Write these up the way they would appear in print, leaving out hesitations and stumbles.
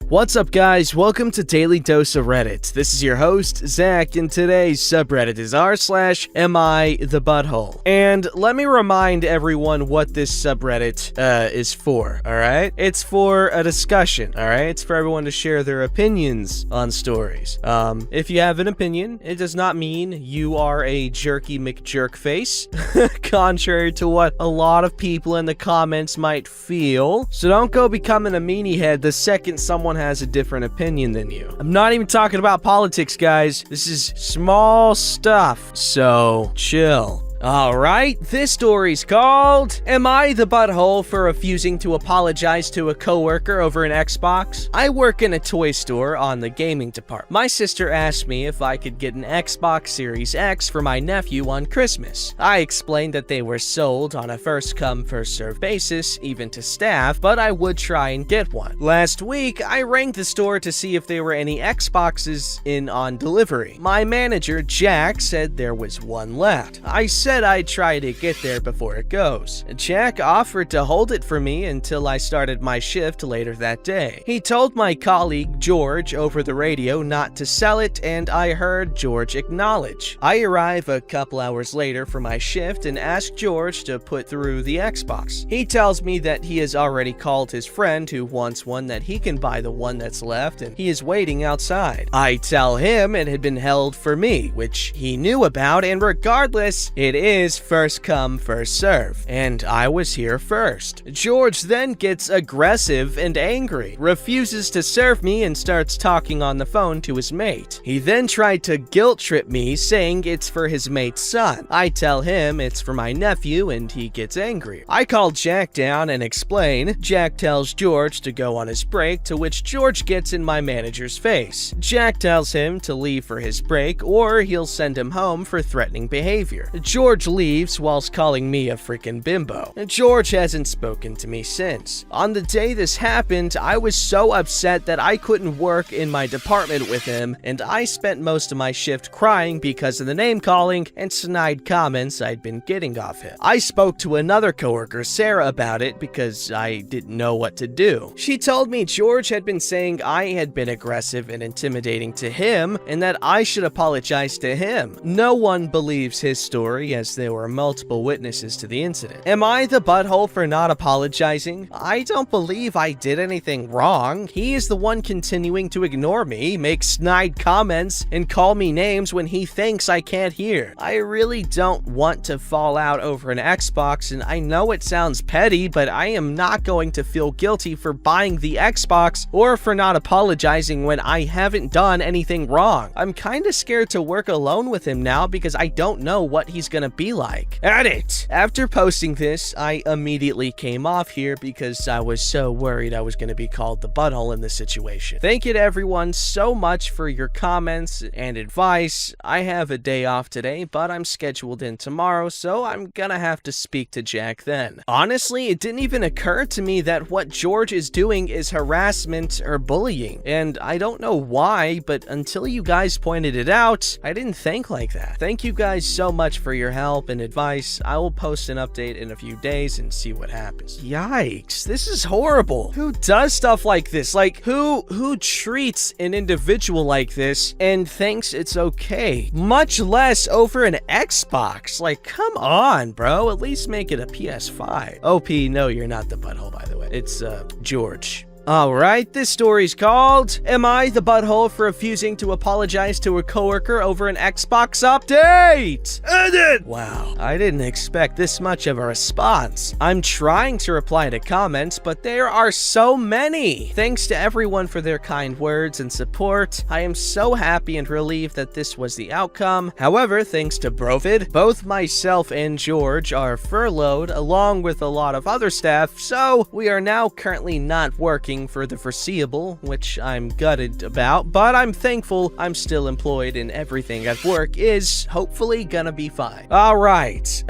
What's up, guys? Welcome to Daily Dose of Reddit. This is your host, Zach, and today's subreddit is r/AmITheButthole. And let me remind everyone what this subreddit is for, alright? It's for a discussion, alright? It's for everyone to share their opinions on stories. If you have an opinion, it does not mean you are a jerky McJerkface, contrary to what a lot of people in the comments might feel. So don't go becoming a meanie head the second someone has a different opinion than you. I'm not even talking about politics, guys. This is small stuff, so chill. Alright, this story's called, Am I the Butthole for Refusing to Apologize to a Coworker Over an Xbox? I work in a toy store on the gaming department. My sister asked me if I could get an Xbox Series X for my nephew on Christmas. I explained that they were sold on a first-come, first-served basis, even to staff, but I would try and get one. Last week, I rang the store to see if there were any Xboxes in on delivery. My manager, Jack, said there was one left. I said I'd try to get there before it goes. Jack offered to hold it for me until I started my shift later that day. He told my colleague George over the radio not to sell it, and I heard George acknowledge. I arrive a couple hours later for my shift and ask George to put through the Xbox. He tells me that he has already called his friend who wants one, that he can buy the one that's left, and he is waiting outside. I tell him it had been held for me, which he knew about, and regardless, it is first come, first serve, and I was here first. George then gets aggressive and angry, refuses to serve me, and starts talking on the phone to his mate. He then tried to guilt trip me, saying it's for his mate's son. I tell him it's for my nephew, and he gets angry. I call Jack down and explain. Jack tells George to go on his break, to which George gets in my manager's face. Jack tells him to leave for his break, or he'll send him home for threatening behavior. George leaves whilst calling me a freaking bimbo. George hasn't spoken to me since. On the day this happened, I was so upset that I couldn't work in my department with him, and I spent most of my shift crying because of the name calling and snide comments I'd been getting off him. I spoke to another coworker, Sarah, about it because I didn't know what to do. She told me George had been saying I had been aggressive and intimidating to him, and that I should apologize to him. No one believes his story, as there were multiple witnesses to the incident. Am I the butthole for not apologizing? I don't believe I did anything wrong. He is the one continuing to ignore me, make snide comments, and call me names when he thinks I can't hear. I really don't want to fall out over an Xbox, and I know it sounds petty, but I am not going to feel guilty for buying the Xbox or for not apologizing when I haven't done anything wrong. I'm kinda scared to work alone with him now because I don't know what he's gonna be like. Edit! After posting this, I immediately came off here because I was so worried I was going to be called the butthole in this situation. Thank you to everyone so much for your comments and advice. I have a day off today, but I'm scheduled in tomorrow, so I'm gonna have to speak to Jack then. Honestly, it didn't even occur to me that what George is doing is harassment or bullying, and I don't know why, but until you guys pointed it out, I didn't think like that. Thank you guys so much for your help and advice. I will post an update in a few days and see what happens. Yikes, this is horrible. Who does stuff like this? Like, who treats an individual like this and thinks it's okay? Much less over an Xbox. Like, come on, bro. At least make it a PS5. OP, no, you're not the butthole, by the way. It's, George. Alright, this story's called, Am I the Butthole for Refusing to Apologize to a Coworker Over an Xbox Update? Edit! Wow, I didn't expect this much of a response. I'm trying to reply to comments, but there are so many. Thanks to everyone for their kind words and support. I am so happy and relieved that this was the outcome. However, thanks to Brovid, both myself and George are furloughed along with a lot of other staff, so we are now currently not working for the foreseeable, which I'm gutted about, but I'm thankful I'm still employed and everything at work is hopefully gonna be fine. Alright,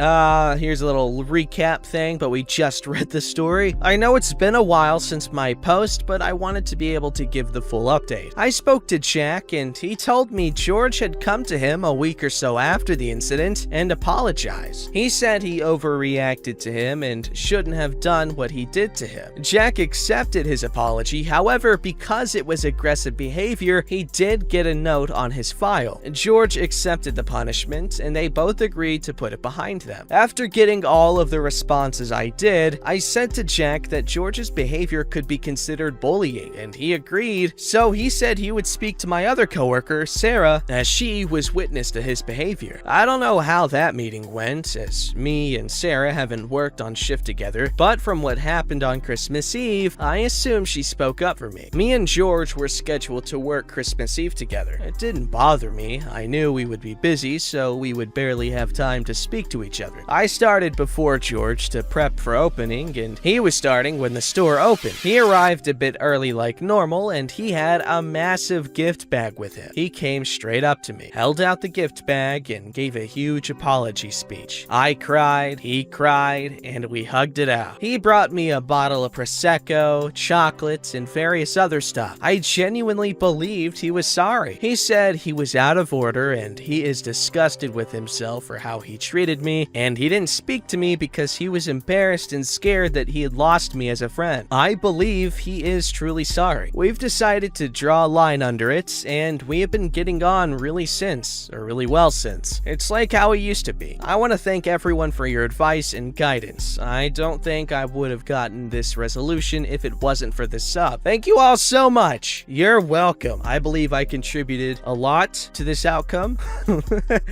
here's a little recap thing, but we just read the story. I know it's been a while since my post, but I wanted to be able to give the full update. I spoke to Jack, and he told me George had come to him a week or so after the incident and apologized. He said he overreacted to him and shouldn't have done what he did to him. Jack accepted his apology apology. However, because it was aggressive behavior, he did get a note on his file. George accepted the punishment, and they both agreed to put it behind them. After getting all of the responses I did, I said to Jack that George's behavior could be considered bullying, and he agreed, so he said he would speak to my other coworker, Sarah, as she was witness to his behavior. I don't know how that meeting went, as me and Sarah haven't worked on shift together, but from what happened on Christmas Eve, I assume she spoke up for me. Me and George were scheduled to work Christmas Eve together. It didn't bother me. I knew we would be busy, so we would barely have time to speak to each other. I started before George to prep for opening, and he was starting when the store opened. He arrived a bit early like normal, and he had a massive gift bag with him. He came straight up to me, held out the gift bag, and gave a huge apology speech. I cried, he cried, and we hugged it out. He brought me a bottle of Prosecco, chocolates, and various other stuff. I genuinely believed he was sorry. He said he was out of order, and he is disgusted with himself for how he treated me, and he didn't speak to me because he was embarrassed and scared that he had lost me as a friend. I believe he is truly sorry. We've decided to draw a line under it, and we have been getting on really well since. It's like how it used to be. I want to thank everyone for your advice and guidance. I don't think I would have gotten this resolution if it wasn't for this sub. Thank you all so much. You're welcome. I believe I contributed a lot to this outcome.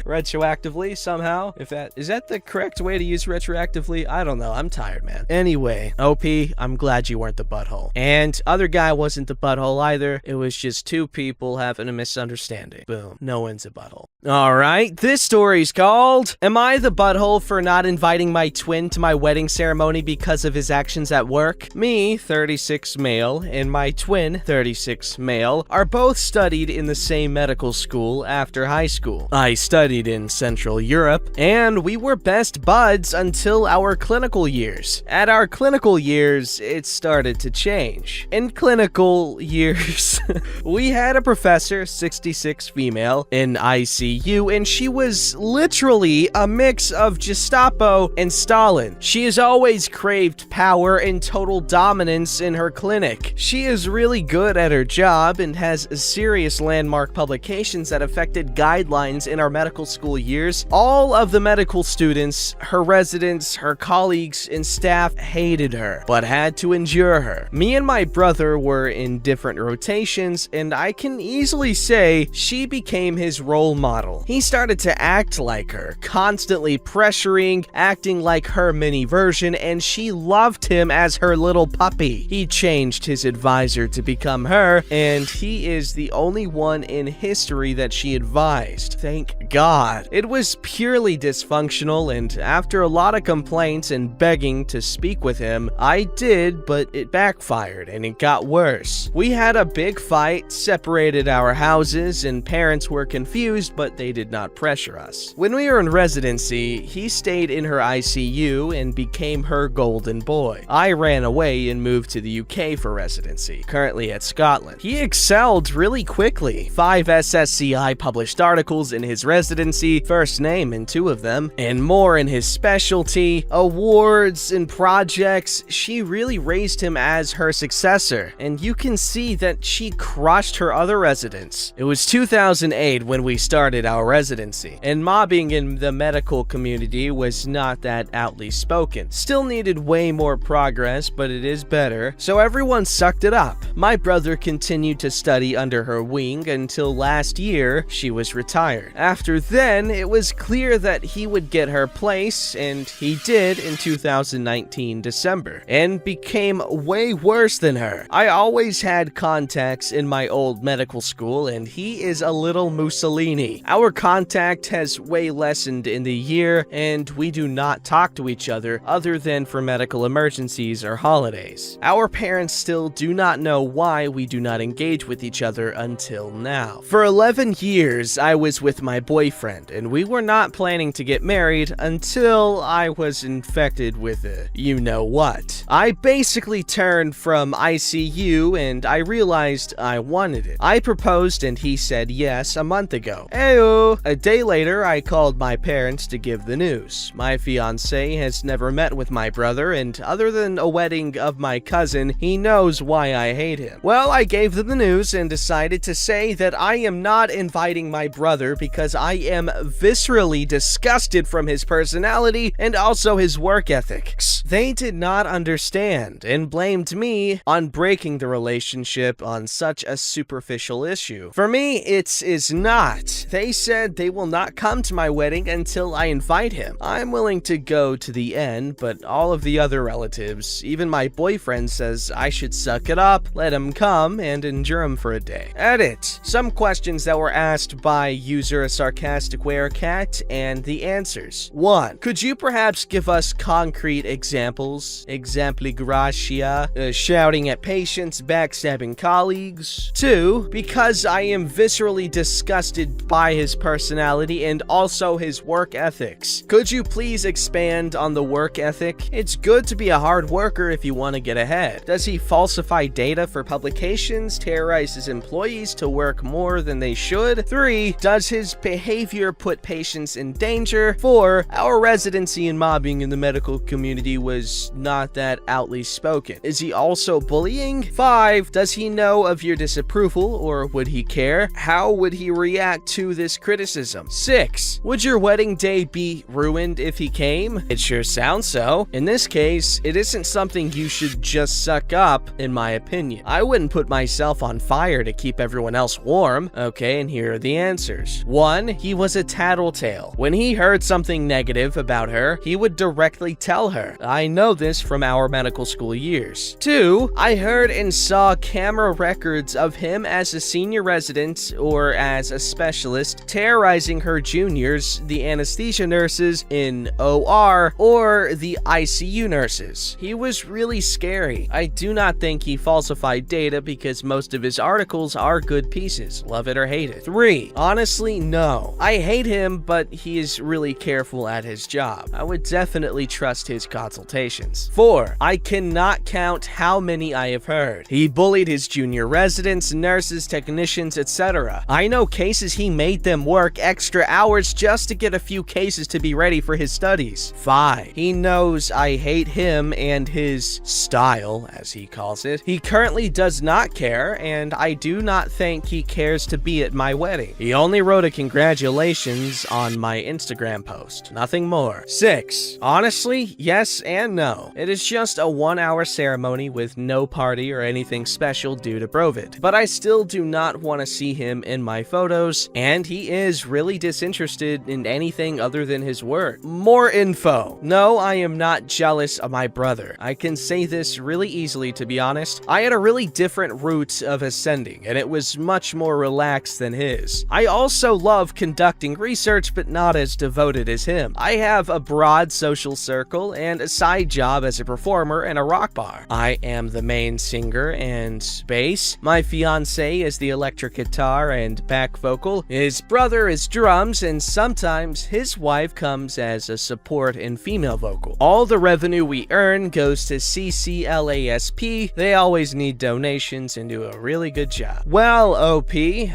Retroactively, somehow. Is that the correct way to use retroactively? I don't know. I'm tired, man. Anyway, OP, I'm glad you weren't the butthole. And other guy wasn't the butthole either. It was just two people having a misunderstanding. Boom. No one's a butthole. Alright, this story's called Am I the Butthole for Not Inviting My Twin to My Wedding Ceremony Because of His Actions at Work? Me, 36 male, and my twin, 36 male, are both studied in the same medical school after high school. I studied in Central Europe, and we were best buds until our clinical years. At our clinical years, it started to change. In clinical years, we had a professor, 66 female, in ICU, and she was literally a mix of Gestapo and Stalin. She has always craved power and total dominance in her clinic. She is really good at her job and has serious landmark publications that affected guidelines in our medical school years. All of the medical students, her residents, her colleagues, and staff hated her, but had to endure her. Me and my brother were in different rotations, and I can easily say she became his role model. He started to act like her, constantly pressuring, acting like her mini version, and she loved him as her little puppy. He changed his advisor to become her, and he is the only one in history that she advised. Thank God. It was purely dysfunctional, and after a lot of complaints and begging to speak with him, I did, but it backfired and it got worse. We had a big fight, separated our houses, and parents were confused, but they did not pressure us. When we were in residency, he stayed in her ICU and became her golden boy. I ran away and moved to the UK for residency, currently at Scotland. He excelled really quickly. 5 SSCI published articles in his residency, first name in 2 of them, and more in his specialty, awards and projects. She really raised him as her successor, and you can see that she crushed her other residents. It was 2008 when we started our residency, and mobbing in the medical community was not that outly spoken. Still needed way more progress, but it is better, so everyone sucked it up. My brother continued to study under her wing until last year she was retired. After then, it was clear that he would get her place, and he did in 2019 December, and became way worse than her. I always had contacts in my old medical school, and he is a little Mussolini. Our contact has way lessened in the year, and we do not talk to each other than for medical emergencies or holidays. Our parents still do not know why we do not engage with each other until now. For 11 years, I was with my boyfriend, and we were not planning to get married until I was infected with a you-know-what. I basically turned from ICU, and I realized I wanted it. I proposed, and he said yes a month ago. Ayo! A day later, I called my parents to give the news. My fiancé has never met with my brother, and other than a wedding of my cousin, he he knows why I hate him. Well, I gave them the news and decided to say that I am not inviting my brother because I am viscerally disgusted from his personality and also his work ethics. They did not understand and blamed me on breaking the relationship on such a superficial issue. For me, it is not. They said they will not come to my wedding until I invite him. I'm willing to go to the end, but all of the other relatives, even my boyfriend, says I should suck it up, let him come, and endure him for a day. Edit. Some questions that were asked by user Sarcastic Werecat and the answers. 1. Could you perhaps give us concrete examples? Exempli gratia, shouting at patients, backstabbing colleagues. 2. Because I am viscerally disgusted by his personality and also his work ethics. Could you please expand on the work ethic? It's good to be a hard worker if you want to get ahead. Does he falsify data for publications, terrorize his employees to work more than they should? 3. Does his behavior put patients in danger? 4. Our residency and mobbing in the medical community was not that outly spoken. Is he also bullying? 5. Does he know of your disapproval, or would he care? How would he react to this criticism? 6. Would your wedding day be ruined if he came? It sure sounds so. In this case, it isn't something you should just suck up, in my opinion. I wouldn't put myself on fire to keep everyone else warm. Okay, and here are the answers. 1. He was a tattletale. When he heard something negative about her, he would directly tell her. I know this from our medical school years. 2. I heard and saw camera records of him as a senior resident or as a specialist terrorizing her juniors, the anesthesia nurses in OR, or the ICU nurses. He was really scary. I do not think he falsified data because most of his articles are good pieces, love it or hate it. 3. Honestly, no. I hate him, but he is really careful at his job. I would definitely trust his consultations. 4. I cannot count how many I have heard. He bullied his junior residents, nurses, technicians, etc. I know cases he made them work extra hours just to get a few cases to be ready for his studies. 5. He knows I hate him and his style, as he calls it. He currently does not care, and I do not think he cares to be at my wedding. He only wrote a congratulations on my Instagram post. Nothing more. 6. Honestly, yes and no. It is just a 1-hour ceremony with no party or anything special due to Brovid. But I still do not want to see him in my photos, and he is really disinterested in anything other than his work. More info. No, I am not jealous of my brother. I can say this really easily, to be honest. I had a really different route of ascending, and it was much more relaxed than his. I also love conducting research, but not as devoted as him. I have a broad social circle and a side job as a performer in a rock bar. I am the main singer and bass. My fiance is the electric guitar and back vocal. His brother is drums, and sometimes his wife comes as a support and female vocal. All the revenue we earn goes to CCLASP. They always need donations and do a really good job. Well, OP,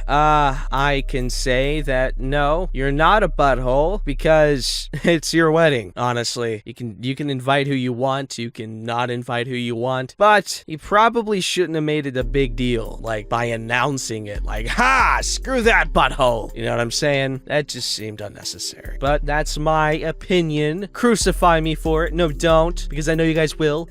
I can say that no, you're not a butthole because it's your wedding, honestly. You can invite who you want, you can not invite who you want, but you probably shouldn't have made it a big deal, like by announcing it, like, ha, screw that butthole. You know what I'm saying? That just seemed unnecessary. But that's my opinion. Crucify me for it. No, don't, because I know you guys will.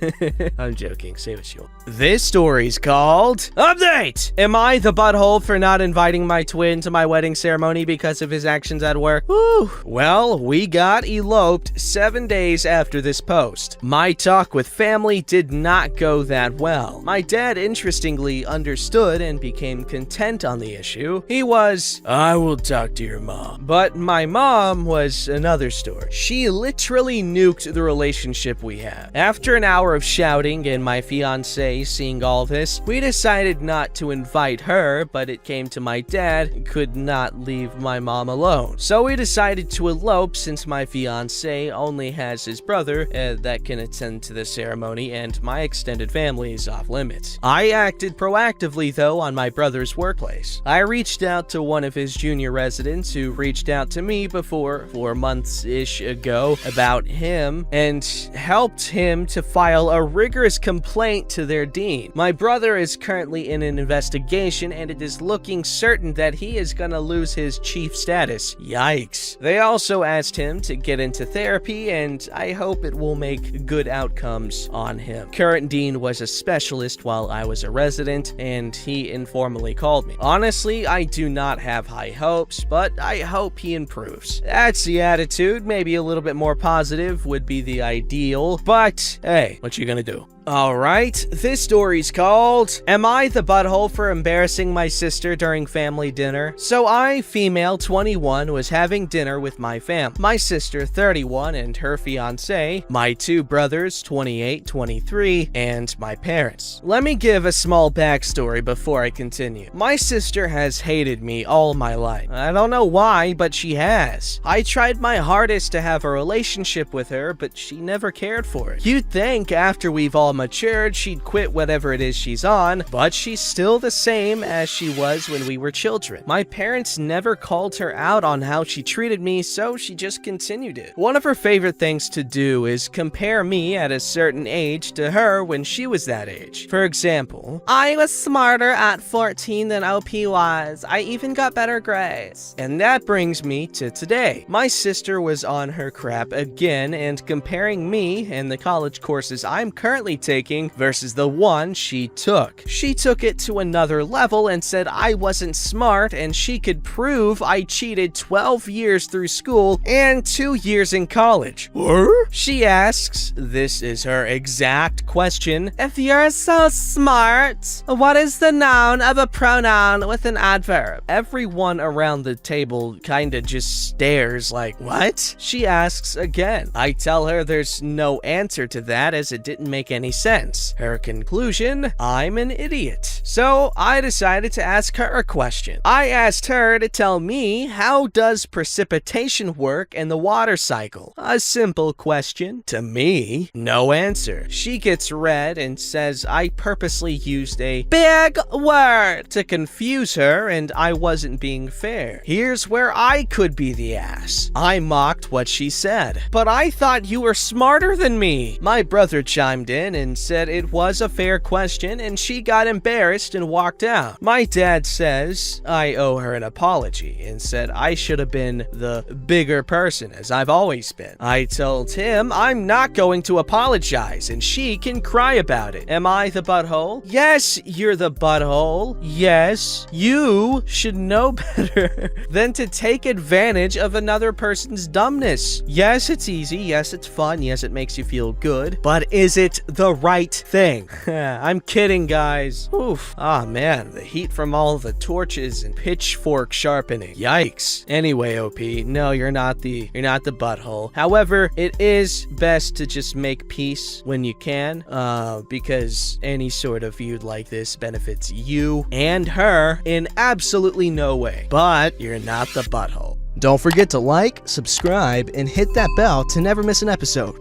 I'm joking. Say what you want. This story's called Update! Am I the butthole for not inviting my twin to my wedding ceremony because of his actions at work? Whew. Well, we got eloped 7 days after this post. My talk with family did not go that well. My dad interestingly understood and became content on the issue. He was, I will talk to your mom. But my mom was another story. She literally nuked the relationship we have. After an hour of shouting and my fiance seeing all this, we decided not to invite her, but it came to my dad, could not leave my mom alone. So we decided to elope since my fiance only has his brother that can attend to the ceremony, and my extended family is off limits. I acted proactively though on my brother's workplace. I reached out to one of his junior residents who reached out to me before 4 months-ish ago about him and helped him to file a rigorous complaint complaint to their dean. My brother is currently in an investigation and it is looking certain that he is gonna lose his chief status. Yikes. They also asked him to get into therapy and I hope it will make good outcomes on him. Current dean was a specialist while I was a resident and he informally called me. Honestly, I do not have high hopes, but I hope he improves. That's the attitude. Maybe a little bit more positive would be the ideal, but hey, what you gonna do? Alright, this story's called, Am I the Butthole for Embarrassing My Sister During Family Dinner? So I, female 21, was having dinner with my fam. My sister 31 and her fiancé, my two brothers 28, 23, and my parents. Let me give a small backstory before I continue. My sister has hated me all my life. I don't know why, but she has. I tried my hardest to have a relationship with her, but she never cared for it. You'd think after we've all matured, she'd quit whatever it is she's on, but she's still the same as she was when we were children. My parents never called her out on how she treated me, so she just continued it. One of her favorite things to do is compare me at a certain age to her when she was that age. For example, I was smarter at 14 than OP was. I even got better grades. And that brings me to today. My sister was on her crap again and comparing me and the college courses I'm currently taking versus the one she took. She took it to another level and said I wasn't smart and she could prove I cheated 12 years through school and 2 years in college. She asks, this is her exact question, if you're so smart, what is the noun of a pronoun with an adverb? Everyone around the table kinda just stares like, what? She asks again. I tell her there's no answer to that as it didn't make any sense. Her conclusion, I'm an idiot. So I decided to ask her a question. I asked her to tell me, how does precipitation work in the water cycle? A simple question. To me, no answer. She gets red and says I purposely used a big word to confuse her and I wasn't being fair. Here's where I could be the ass. I mocked what she said. But I thought you were smarter than me. My brother chimed in and said it was a fair question and she got embarrassed and walked out. My dad says I owe her an apology and said I should have been the bigger person as I've always been. I told him I'm not going to apologize and she can cry about it. Am I the butthole? Yes, you're the butthole. Yes, you should know better than to take advantage of another person's dumbness. Yes, it's easy. Yes, it's fun. Yes, it makes you feel good. But is it the right thing? I'm kidding, guys. Oof. Ah, man, the heat from all the torches and pitchfork sharpening. Yikes. Anyway, OP, no, you're not the butthole. However, it is best to just make peace when you can, because any sort of feud like this benefits you and her in absolutely no way. But you're not the butthole. Don't forget to like, subscribe, and hit that bell to never miss an episode.